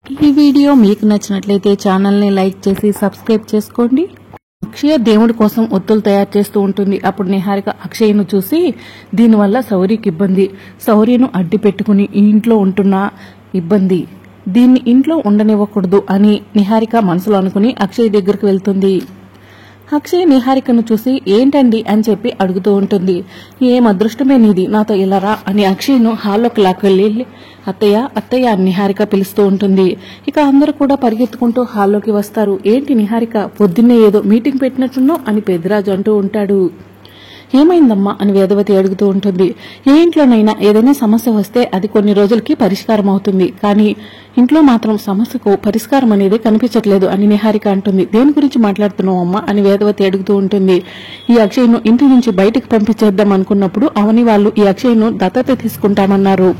ఈ వీడియో మీకు నచ్చినట్లయితే ఛానల్ని లైక్ చేసి సబ్స్క్రైబ్ చేసుకోండి. అక్షయ దేవుడి కోసం ఒత్తులు తయారు చేస్తూ ఉంటుంది. అప్పుడు నిహారిక అక్షయ్ను చూసి దీనివల్ల శౌర్యకి ఇబ్బంది, శౌర్యను అడ్డు పెట్టుకుని ఈ ఇంట్లో ఉంటున్న ఇబ్బంది, దీన్ని ఇంట్లో ఉండనివ్వకూడదు అని నిహారిక మనసులో అనుకుని అక్షయ్ దగ్గరకు వెళ్తుంది. అక్షయ్ నిహారికను చూసి ఏంటండి అని చెప్పి అడుగుతూ ఉంటుంది. ఏం అదృష్టమే నీది, నాతో ఇలా రా అని అక్షయ్ను హాల్లోకి లాక్కెళ్ళి అత్తయ్య అత్తయ్య అని నిహారిక పిలుస్తూ ఉంటుంది. ఇక అందరూ కూడా పరిగెత్తుకుంటూ హాల్లోకి వస్తారు. ఏంటి నిహారిక, పొద్దున్నే ఏదో మీటింగ్ పెట్టినట్టున్నావు అని పెద్దిరాజు అంటూ ఉంటాడు. ఏమైందమ్మా అని వేదవతి అడుగుతూ ఉంటుంది. ఏ ఇంట్లోనైనా ఏదైనా సమస్య వస్తే అది కొన్ని రోజులకి పరిష్కారం అవుతుంది, కానీ ఇంట్లో మాత్రం సమస్యకు పరిష్కారం అనేది కనిపించట్లేదు అని నిహారిక అంటుంది. దేని గురించి మాట్లాడుతున్నావు అమ్మా అని వేదవతి అడుగుతూ ఉంటుంది. ఈ అక్షయ్ను ఇంటి నుంచి బయటకు పంపించేద్దాం అనుకున్నప్పుడు అవని వాళ్ళు ఈ అక్షయ్ను దత్తత తీసుకుంటామన్నారు.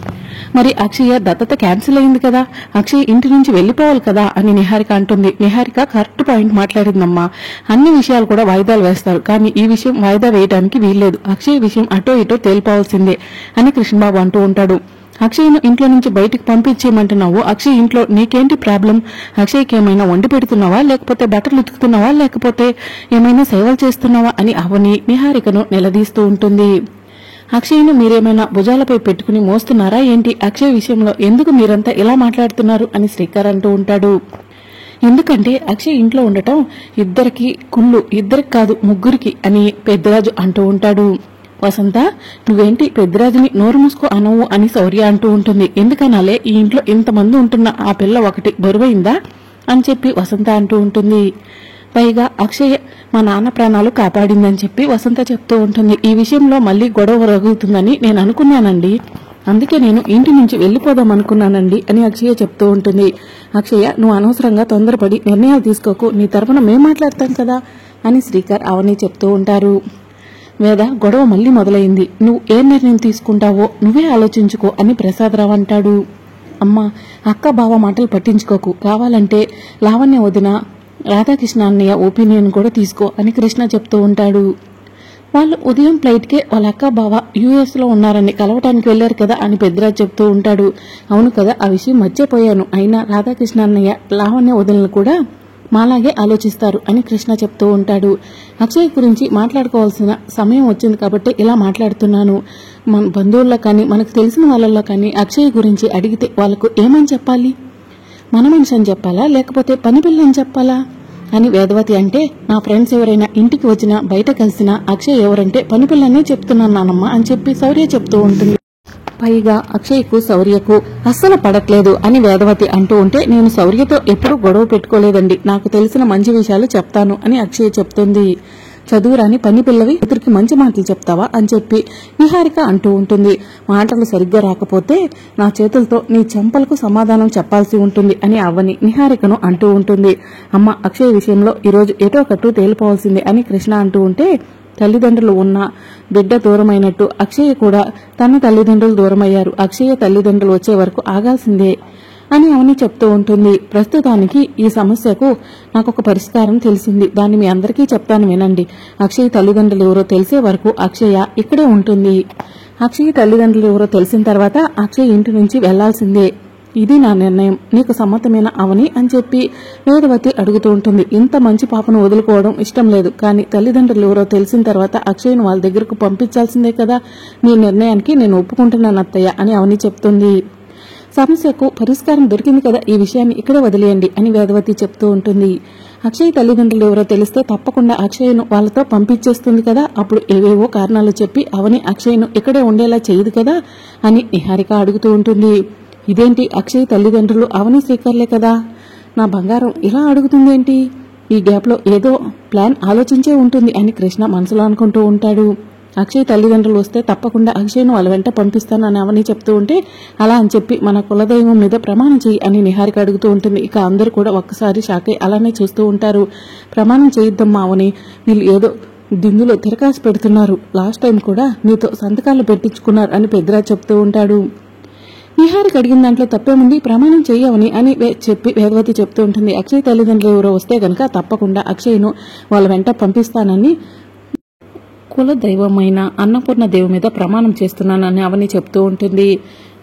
మరి అక్షయ దత్తత క్యాన్సిల్ అయింది కదా, అక్షయ్ ఇంటి నుంచి వెళ్లిపోవాలి కదా అని నిహారిక అంటుంది. నిహారిక కరెక్ట్ పాయింట్ మాట్లాడిందమ్మా. అన్ని విషయాలు కూడా వాయిదాలు వేస్తారు, కానీ ఈ విషయం వాయిదా వేయడానికి వీల్లేదు. అక్షయ్ విషయం అటో ఇటో తేలిపోవాల్సిందే అని కృష్ణబాబు అంటూ ఉంటాడు. అక్షయ్ను ఇంట్లో నుంచి బయటికి పంపించేయమంటున్నావు, అక్షయ్ ఇంట్లో నీకేంటి ప్రాబ్లం? అక్షయ్కి ఏమైనా వండి పెడుతున్నావా, లేకపోతే బట్టలు ఉతుకుతున్నావా, లేకపోతే ఏమైనా సేవలు చేస్తున్నావా అని అవని నిహారికను నిలదీస్తూ ఉంటుంది. అక్షయ్ను మీరేమైనా భుజాలపై పెట్టుకుని మోస్తున్నారా ఏంటి? అక్షయ్ విషయంలో ఎందుకు మీరంతా ఇలా మాట్లాడుతున్నారు అని శ్రీకర్ అంటూ ఉంటాడు. ఎందుకంటే అక్షయ్ ఇంట్లో ఉండటం ఇద్దరికి కుళ్ళు, ఇద్దరికి కాదు ముగ్గురికి అని పెద్దరాజు అంటూ ఉంటాడు. వసంత, నువ్వేంటి పెద్దరాజుని నోరు మూసుకో అనవు అని శౌర్య అంటూ ఉంటుంది. ఎందుకనాలే, ఈ ఇంట్లో ఇంతమంది ఉంటున్న ఆ పిల్ల ఒకటి బరువైందా అని చెప్పి వసంత అంటూ ఉంటుంది. పైగా అక్షయ్ మా నాన్న ప్రాణాలు కాపాడిందని చెప్పి వసంత చెప్తూ ఉంటుంది. ఈ విషయంలో మళ్లీ గొడవ రగుతుందని నేను అనుకున్నానండి, అందుకే నేను ఇంటి నుంచి వెళ్లిపోదాం అనుకున్నానండి అని అక్షయ చెప్తూ ఉంటుంది. అక్షయ, నువ్వు అనవసరంగా తొందరపడి నిర్ణయాలు తీసుకోకు, నీ తరపున మేం మాట్లాడతాం కదా అని శ్రీకర్ అవని చెప్తూ ఉంటారు. వేద, గొడవ మళ్లీ మొదలైంది, నువ్వు ఏ నిర్ణయం తీసుకుంటావో నువ్వే ఆలోచించుకో అని ప్రసాదరావు అంటాడు. అమ్మా, అక్క బావ మాటలు పట్టించుకోకు, కావాలంటే లావణ్య వదిన రాధాకృష్ణ అన్నయ్య ఒపీనియన్ కూడా తీసుకో అని కృష్ణ చెప్తూ ఉంటాడు. వాళ్ళు ఉదయం ఫ్లైట్కే వాళ్ళ అక్క బావ యుఎస్ లో ఉన్నారని కలవటానికి వెళ్లారు కదా అని పెద్దరాజు చెప్తూ ఉంటాడు. అవును కదా, ఆ విషయం మర్చిపోయాను, అయినా రాధాకృష్ణ అన్నయ్య లావణ్య వదినలు కూడా మాలాగే ఆలోచిస్తారు అని కృష్ణ చెప్తూ ఉంటాడు. అక్షయ్ గురించి మాట్లాడుకోవాల్సిన సమయం వచ్చింది కాబట్టి ఇలా మాట్లాడుతున్నాను. మన బంధువుల్లో కానీ మనకు తెలిసిన వాళ్ళల్లో కానీ అక్షయ్ గురించి అడిగితే వాళ్ళకు ఏమని చెప్పాలి? మన మనిషి అని చెప్పాలా, లేకపోతే పని పిల్ల అని చెప్పాలా అని వేదవతి అంటే, నా ఫ్రెండ్స్ ఎవరైనా ఇంటికి వచ్చినా బయట కలిసినా అక్షయ్ ఎవరంటే పని పిల్లనే చెప్తున్నాను నానమ్మ అని చెప్పి శౌర్య చెప్తూ ఉంటుంది. పైగా అక్షయ్కు శౌర్యకు అస్సలు పడట్లేదు అని వేదవతి అంటూ ఉంటే, నేను శౌర్యతో ఎప్పుడూ గొడవ పెట్టుకోలేదండి, నాకు తెలిసిన మంచి విషయాలు చెప్తాను అని అక్షయ్ చెప్తుంది. చదువురాని పని పిల్లవి కూతురికి మంచి మాటలు చెప్తావా అని చెప్పి నిహారిక అంటూ ఉంటుంది. మాటలు సరిగ్గా రాకపోతే నా చేతులతో నీ చెంపలకు సమాధానం చెప్పాల్సి ఉంటుంది అని అవని నిహారికను అంటూ ఉంటుంది. అమ్మ, అక్షయ్ విషయంలో ఈరోజు ఎటో కట్టు తేలిపోవాల్సిందే అని కృష్ణ అంటూ ఉంటే, తల్లిదండ్రులు ఉన్న బిడ్డ దూరమైనట్టు అక్షయ్ కూడా తన తల్లిదండ్రులు దూరమయ్యారు, అక్షయ్ తల్లిదండ్రులు వచ్చే వరకు ఆగాల్సిందే అని అవని చెప్తూ ఉంటుంది. ప్రస్తుతానికి ఈ సమస్యకు నాకొక పరిష్కారం తెలిసింది, దాన్ని మీ అందరికీ చెప్తాను వినండి. అక్షయ్ తల్లిదండ్రులు ఎవరో తెలిసే వరకు అక్షయ ఇక్కడే ఉంటుంది. అక్షయ్ తల్లిదండ్రులు ఎవరో తెలిసిన తర్వాత అక్షయ్ ఇంటి నుంచి వెళ్లాల్సిందే, ఇది నా నిర్ణయం, నీకు సమ్మతమేనా అవని అని చెప్పి వేదవతి అడుగుతూ ఉంటుంది. ఇంత మంచి పాపను వదులుకోవడం ఇష్టం లేదు, కానీ తల్లిదండ్రులు ఎవరో తెలిసిన తర్వాత అక్షయ్ను వాళ్ళ దగ్గరకు పంపించాల్సిందే కదా, నీ నిర్ణయానికి నేను ఒప్పుకుంటున్నాను అత్తయ్య అని అవని చెప్తుంది. సమస్యకు పరిష్కారం దొరికింది కదా, ఈ విషయాన్ని ఇక్కడే వదిలేయండి అని వేదవతి చెప్తూ ఉంటుంది. అక్షయ్ తల్లిదండ్రులు ఎవరో తెలిస్తే తప్పకుండా అక్షయ్ను వాళ్ళతో పంపించేస్తుంది కదా, అప్పుడు ఏవేవో కారణాలు చెప్పి అవని అక్షయ్ను ఇక్కడే ఉండేలా చేయదు కదా అని నిహారిక అడుగుతూ ఉంటుంది. ఇదేంటి, అక్షయ్ తల్లిదండ్రులు అవని శ్రీకర్లే కదా, నా బంగారం ఇలా అడుగుతుందేంటి, ఈ గ్యాప్ లో ఏదో ప్లాన్ ఆలోచించే ఉంటుంది అని కృష్ణ మనసులో అనుకుంటూ ఉంటాడు. అక్షయ్ తల్లిదండ్రులు వస్తే తప్పకుండా అక్షయ్ను వాళ్ళ వెంట పంపిస్తానని అవని చెప్తూ ఉంటే, అలా అని చెప్పి మన కులదైవం మీద ప్రమాణం చెయ్యి అని నిహారిక అడుగుతూ ఉంటుంది. ఇక అందరూ కూడా ఒక్కసారి షాక్ అయి అలానే చూస్తూ ఉంటారు. ప్రమాణం చేయిద్దమ్మా అవని, వీళ్ళు ఏదో దిందులో తిరకాసు పెడుతున్నారు, లాస్ట్ టైం కూడా నీతో సంతకాలు పెట్టించుకున్నారు అని పెద్దరాజు చెప్తూ ఉంటాడు. నిహారిక అడిగిన దాంట్లో తప్పేముంది, ప్రమాణం చెయ్యవని అని చెప్పి వేదవతి చెప్తూ ఉంటుంది. అక్షయ్ తల్లిదండ్రులు ఎవరో వస్తే గనక తప్పకుండా అక్షయ్ను వాళ్ళ వెంట పంపిస్తానని కుల దైవమైన అన్నపూర్ణ దేవి మీద ప్రమాణం చేస్తున్నానని అవని చెప్తూ ఉంటుంది.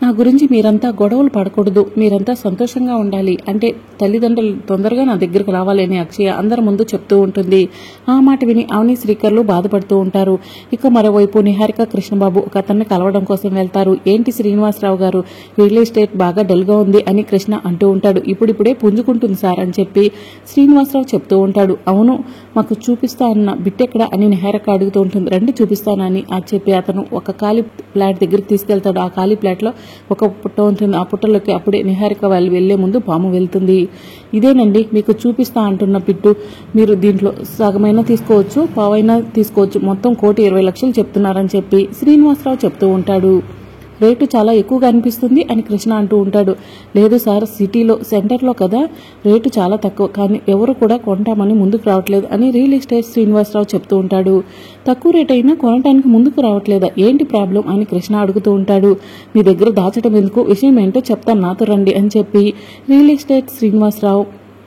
నా గురించి మీరంతా గొడవలు పడకూడదు, మీరంతా సంతోషంగా ఉండాలి అంటే తల్లిదండ్రులు తొందరగా నా దగ్గరకు రావాలని అక్షయ అందరి ముందు చెప్తూ ఉంటుంది. ఆ మాట విని అవని శ్రీకర్లు బాధపడుతూ ఉంటారు. ఇక మరోవైపు నిహారిక కృష్ణబాబు ఒక అతన్ని కలవడం కోసం వెళ్తారు. ఏంటి శ్రీనివాసరావు గారు, రియల్ ఎస్టేట్ బాగా డల్గా ఉంది అని కృష్ణ అంటూ ఉంటాడు. ఇప్పుడిప్పుడే పుంజుకుంటుంది సార్ అని చెప్పి శ్రీనివాసరావు చెప్తూ ఉంటాడు. అవును, మాకు చూపిస్తా అన్న బిట్టెక్కడ అని నిహారిక అడుగుతూ ఉంటుంది. రండి చూపిస్తానని అది చెప్పి అతను ఒక ఖాళీ ప్లాట్ దగ్గరికి తీసుకెళ్తాడు. ఆ ఖాళీ ప్లాట్ లో ఒక పుట్ట ఉంటుంది. ఆ పుట్టలోకి అప్పుడే నిహారిక వాళ్ళు వెళ్లే ముందు పాము వెళ్తుంది. ఇదేనండి మీకు చూపిస్తా అంటున్న పిట్టు, మీరు దీంట్లో సగమైనా తీసుకోవచ్చు, పావైనా తీసుకోవచ్చు, మొత్తం 1,20,00,000 చెప్తున్నారని చెప్పి శ్రీనివాసరావు చెప్తూ ఉంటాడు. రేటు చాలా ఎక్కువగా అనిపిస్తుంది అని కృష్ణ అంటూ ఉంటాడు. లేదు సార్, సిటీలో సెంటర్లో కదా, రేటు చాలా తక్కువ, కానీ ఎవరు కూడా కొంటామని ముందుకు రావట్లేదు అని రియల్ ఎస్టేట్ శ్రీనివాసరావు చెప్తూ ఉంటాడు. తక్కువ రేట్ అయినా కొనడానికి ముందుకు రావట్లేదా, ఏంటి ప్రాబ్లం అని కృష్ణ అడుగుతూ ఉంటాడు. మీ దగ్గర దాచడం ఎందుకు, విషయం ఏంటో చెప్తాను, నాతో రండి అని చెప్పి రియల్ ఎస్టేట్ శ్రీనివాసరావు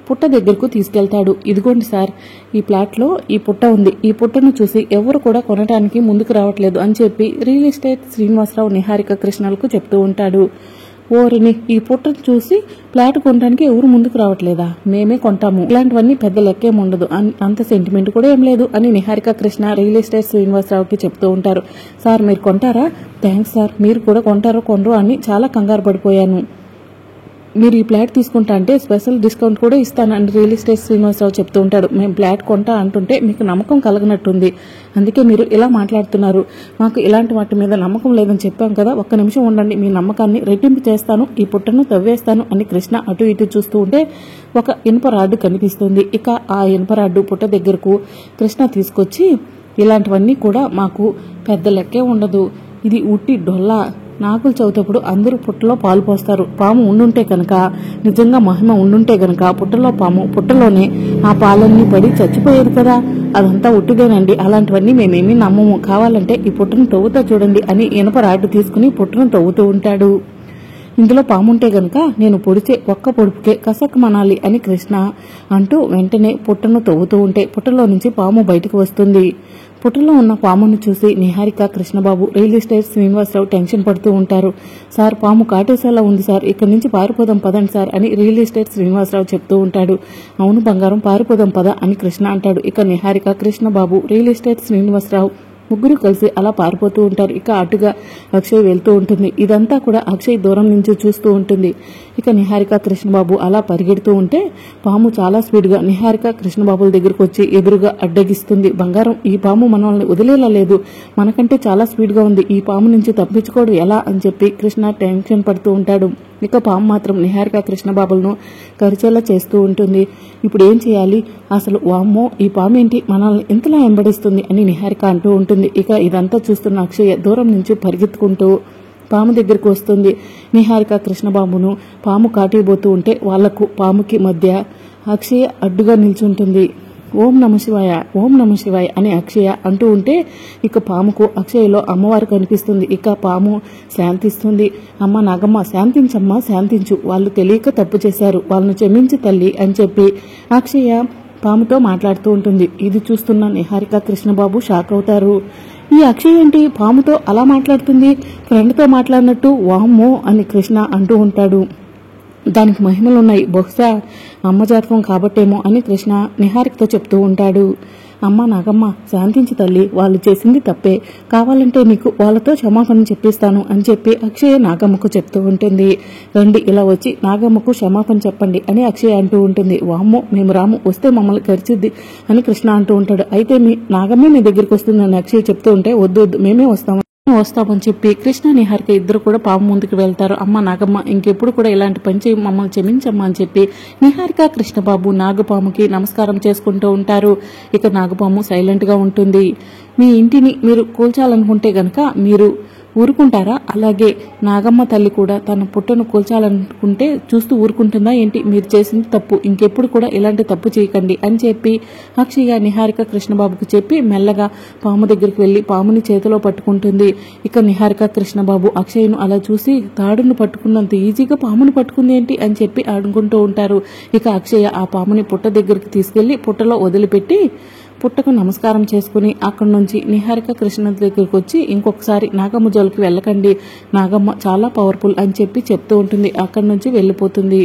పుట్ట దగ్గరకు తీసుకెళ్తాడు. ఇదిగోండి సార్, ఈ ప్లాట్లో ఈ పుట్ట ఉంది, ఈ పుట్టను చూసి ఎవరు కూడా కొనడానికి ముందుకు రావట్లేదు అని చెప్పి రియల్ ఎస్టేట్ శ్రీనివాసరావు నిహారిక కృష్ణలకు చెప్తూ ఉంటాడు. ఓరిని, ఈ పుట్టను చూసి ప్లాట్ కొనడానికి ఎవరు ముందుకు రావట్లేదా, మేమే కొంటాము, ఇలాంటివన్నీ పెద్ద లెక్కేం ఉండదు, అంత సెంటిమెంట్ కూడా ఏం లేదు అని నిహారిక కృష్ణ రియల్ ఎస్టేట్ శ్రీనివాసరావుకి చెప్తూ ఉంటారు. సార్ మీరు కొంటారా, థ్యాంక్స్ సార్, మీరు కూడా కొంటారో కొనరో అని చాలా కంగారు పడిపోయాను, మీరు ఈ ప్లాట్ తీసుకుంటా అంటే స్పెషల్ డిస్కౌంట్ కూడా ఇస్తానని రియల్ ఎస్టేట్ శ్రీనివాసరావు చెప్తూ ఉంటాడు. మేము ప్లాట్ కొంటా అంటుంటే మీకు నమ్మకం కలగనట్టుంది, అందుకే మీరు ఇలా మాట్లాడుతున్నారు, మాకు ఇలాంటి వాటి మీద నమ్మకం లేదని చెప్పాం కదా, ఒక్క నిమిషం ఉండండి, మీ నమ్మకాన్ని రెట్టింపు చేస్తాను, ఈ పుట్టను తవ్వేస్తాను అని కృష్ణ అటు ఇటు చూస్తూ ఉంటే ఒక ఇనుప రాడ్డు కనిపిస్తుంది. ఇక ఆ ఇనుప రాడ్డు పుట్ట దగ్గరకు కృష్ణ తీసుకొచ్చి, ఇలాంటివన్నీ కూడా మాకు పెద్ద లెక్కే ఉండదు, ఇది ఉట్టి డొల్లా, నాగుల చవితప్పుడు అందరూ పుట్టలో పాలు పోస్తారు, పాము ఉండుంటే కనుక, నిజంగా మహిమ ఉండుంటే కనుక పుట్టలో పాము పుట్టలోనే ఆ పాలన్నీ పడి చచ్చిపోయేది కదా, అదంతా ఉట్టిదేనండి, అలాంటివన్నీ మేమేమీ నమ్మము, కావాలంటే ఈ పుట్టను తవ్వుతా చూడండి అని ఇనుప రాడ్డు తీసుకుని పుట్టను తవ్వుతూ ఉంటాడు. ఇందులో పాముంటే గనక నేను పొడిచే ఒక్క పొడుపుకే కసక్కమనాలి అని కృష్ణ అంటూ వెంటనే పుట్టను తవ్వుతూ ఉంటే పుట్టలో నుంచి పాము బయటకు వస్తుంది. పుట్టలో ఉన్న పామును చూసి Niharika Krishnababu real estate Srinivasarao tension పడుతూ ఉంటారు. సార్, పాము కాటేసేలా ఉంది సార్, ఇక్కడి నుంచి పారిపోదాం పదండి సార్ అని రియల్ ఎస్టేట్ శ్రీనివాసరావు చెప్తూ ఉంటాడు. అవును బంగారం, పారిపోదాం పద అని కృష్ణ అంటాడు. ఇక నిహారిక కృష్ణబాబు రియల్ ఎస్టేట్ శ్రీనివాసరావు ముగ్గురు కలిసి అలా పారిపోతూ ఉంటారు. ఇక అటుగా అక్షయ్ వెళ్తూ ఉంటుంది. ఇదంతా కూడా అక్షయ్ దూరం నుంచి చూస్తూ ఉంటుంది. ఇక నిహారిక కృష్ణబాబు అలా పరిగెడుతూ ఉంటే పాము చాలా స్పీడ్గా నిహారిక కృష్ణబాబుల దగ్గరకు వచ్చి ఎదురుగా అడ్డగిస్తుంది. బంగారం, ఈ పాము మనల్ని వదిలేలా లేదు, మనకంటే చాలా స్పీడ్గా ఉంది, ఈ పాము నుంచి తప్పించుకోవడం ఎలా అని చెప్పి కృష్ణ టెన్షన్ పడుతూ ఉంటాడు. ఇక పాము మాత్రం నిహారిక కృష్ణబాబులను కరిచేలా చేస్తూ ఉంటుంది. ఇప్పుడు ఏం చేయాలి, అసలు వామ్మో ఈ పాము ఏంటి మనల్ని ఎంతలా వెంబడిస్తుంది అని నిహారిక అంటూ ఉంటుంది. ఇక ఇదంతా చూస్తున్న అక్షయ దూరం నుంచి పరిగెత్తుకుంటూ పాము దగ్గరకు వస్తుంది. నిహారిక కృష్ణబాబును పాము కాటిపోతూ ఉంటే వాళ్లకు పాముకి మధ్య అక్షయ అడ్డుగా నిల్చుంటుంది. ఓం నమ శివాయ, ఓం నమ శివాయ అని అక్షయ అంటూ ఉంటే ఇక పాముకు అక్షయలో అమ్మవారు కనిపిస్తుంది. ఇక పాము శాంతిస్తుంది. అమ్మ నాగమ్మ, శాంతించమ్మా, శాంతించు, వాళ్ళు తెలియక తప్పు చేశారు, వాళ్ళను క్షమించు తల్లి అని చెప్పి అక్షయ పాముతో మాట్లాడుతూ ఉంటుంది. ఇది చూస్తున్న నిహారిక కృష్ణబాబు షాక్ అవుతారు. ఈ అక్షయ్ ఏంటి పాముతో అలా మాట్లాడుతుంది, ఫ్రెండ్తో మాట్లాడినట్టు, వామ్మో అని కృష్ణ అంటూ ఉంటాడు. దానికి మహిమలున్నాయి, బహుశా అమ్మ జాతకం కాబట్టేమో అని కృష్ణ నిహారికతో చెప్తూ ఉంటాడు. అమ్మ నాగమ్మ, శాంతించి తల్లి, వాళ్ళు చేసింది తప్పే, కావాలంటే నీకు వాళ్ళతో క్షమాపణ చెప్పిస్తాను అని చెప్పి అక్షయ నాగమ్మకు చెప్తూ ఉంటుంది. రండి ఇలా వచ్చి నాగమ్మకు క్షమాపణ చెప్పండి అని అక్షయ అంటూ ఉంటుంది. వామ్మో మేము రాము, వస్తే మమ్మల్ని కరిచిద్ది అని కృష్ణ అంటూ ఉంటాడు. అయితే మీ నాగమ్మే మీ దగ్గరికి వస్తుందని అక్షయ చెప్తూ ఉంటే వద్దు వద్దు మేమే వస్తామని చెప్పి కృష్ణ నిహారిక ఇద్దరు కూడా పాము ముందుకు వెళ్తారు. అమ్మ నాగమ్మ, ఇంకెప్పుడు కూడా ఇలాంటి పని చేయి, మమ్మల్ని క్షమించమ్మా అని చెప్పి నిహారిక కృష్ణబాబు నాగపాముకి నమస్కారం చేసుకుంటూ ఉంటారు. ఇక నాగపాము సైలెంట్ గా ఉంటుంది. మీ ఇంటిని మీరు కూల్చాలనుకుంటే గనక మీరు ఊరుకుంటారా, అలాగే నాగమ్మ తల్లి కూడా తన పుట్టను కూల్చాలనుకుంటే చూస్తూ ఊరుకుంటుందా ఏంటి, మీరు చేసింది తప్పు, ఇంకెప్పుడు కూడా ఇలాంటి తప్పు చేయకండి అని చెప్పి అక్షయ నిహారిక కృష్ణబాబుకి చెప్పి మెల్లగా పాము దగ్గరికి వెళ్లి పాముని చేతిలో పట్టుకుంటుంది. ఇక నిహారిక కృష్ణబాబు అక్షయ్ను అలా చూసి తాడును పట్టుకున్నంత ఈజీగా పామును పట్టుకుంది ఏంటి అని చెప్పి ఆడుకుంటూ ఉంటారు. ఇక అక్షయ ఆ పాముని పుట్ట దగ్గరికి తీసుకెళ్లి పుట్టలో వదిలిపెట్టి పుట్టకు నమస్కారం చేసుకుని అక్కడి నుంచి నిహారిక కృష్ణ దగ్గరికి వచ్చి ఇంకొకసారి నాగమ్మ జోలికి వెళ్ళకండి, నాగమ్మ చాలా పవర్ఫుల్ అని చెప్తూ ఉంటుంది. అక్కడి నుంచి వెళ్ళిపోతుంది.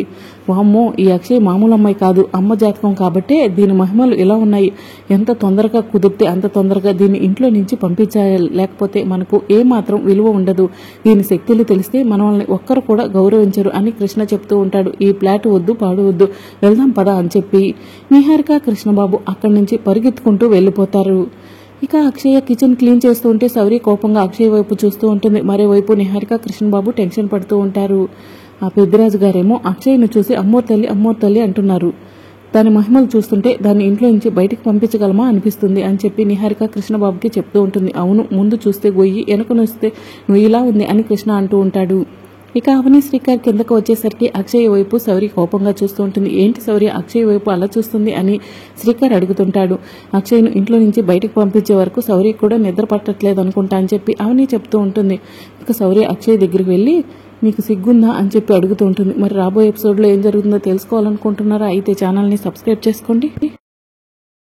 వామ్మో, ఈ అక్షయ్ మామూలు అమ్మాయి కాదు, అమ్మ జాతకం కాబట్టే దీని మహిమలు ఇలా ఉన్నాయి. ఎంత తొందరగా కుదిరితే అంత తొందరగా దీన్ని ఇంట్లో నుంచి పంపించాలి, లేకపోతే మనకు ఏమాత్రం విలువ ఉండదు. దీని శక్తులు తెలిస్తే మనల్ని ఒక్కరు కూడా గౌరవించరు అని కృష్ణ చెప్తూ ఉంటాడు. ఈ ఫ్లాట్ వద్దు, పాడు వద్దు, వెళ్దాం పదా అని చెప్పి నిహారిక కృష్ణబాబు అక్కడి నుంచి పరిగెత్తుకుంటూ వెళ్ళిపోతారు. ఇక అక్షయ కిచెన్ క్లీన్ చేస్తూ ఉంటే శౌర్య కోపంగా అక్షయ్ వైపు చూస్తూ ఉంటుంది. మరోవైపు నిహారిక కృష్ణబాబు టెన్షన్ పడుతూ ఉంటారు. ఆ పెద్దిరాజు గారేమో అక్షయ్ను చూసి అమ్మోర్ తల్లి అంటున్నారు. దాని మహిమలు చూస్తుంటే దాన్ని ఇంట్లో నుంచి బయటికి పంపించగలమా అనిపిస్తుంది అని చెప్పి నిహారిక కృష్ణబాబుకి చెప్తూ ఉంటుంది. అవును, ముందు చూస్తే గొయ్యి, వెనక చూస్తే నువ్వు ఇలా ఉంది అని కృష్ణ అంటూ ఉంటాడు. ఇక అవని శ్రీకర్ కిందకు వచ్చేసరికి అక్షయ్ వైపు శౌర్య కోపంగా చూస్తూ ఉంటుంది. ఏంటి శౌర్య అక్షయ్ వైపు అలా చూస్తుంది అని శ్రీకర్ అడుగుతుంటాడు. అక్షయ్ను ఇంట్లో నుంచి బయటకు పంపించే వరకు శౌర్య కూడా నిద్ర పట్టట్లేదు అనుకుంటా అని చెప్పి అవని చెప్తూ ఉంటుంది. ఇక శౌర్య అక్షయ్ దగ్గరికి వెళ్ళి నీకు సిగ్గుందా అని చెప్పి అడుగుతూ ఉంటుంది. మరి రాబోయే ఎపిసోడ్లో ఏం జరుగుతుందో తెలుసుకోవాలనుకుంటున్నారా? అయితే ఛానల్ని సబ్స్క్రైబ్ చేసుకోండి.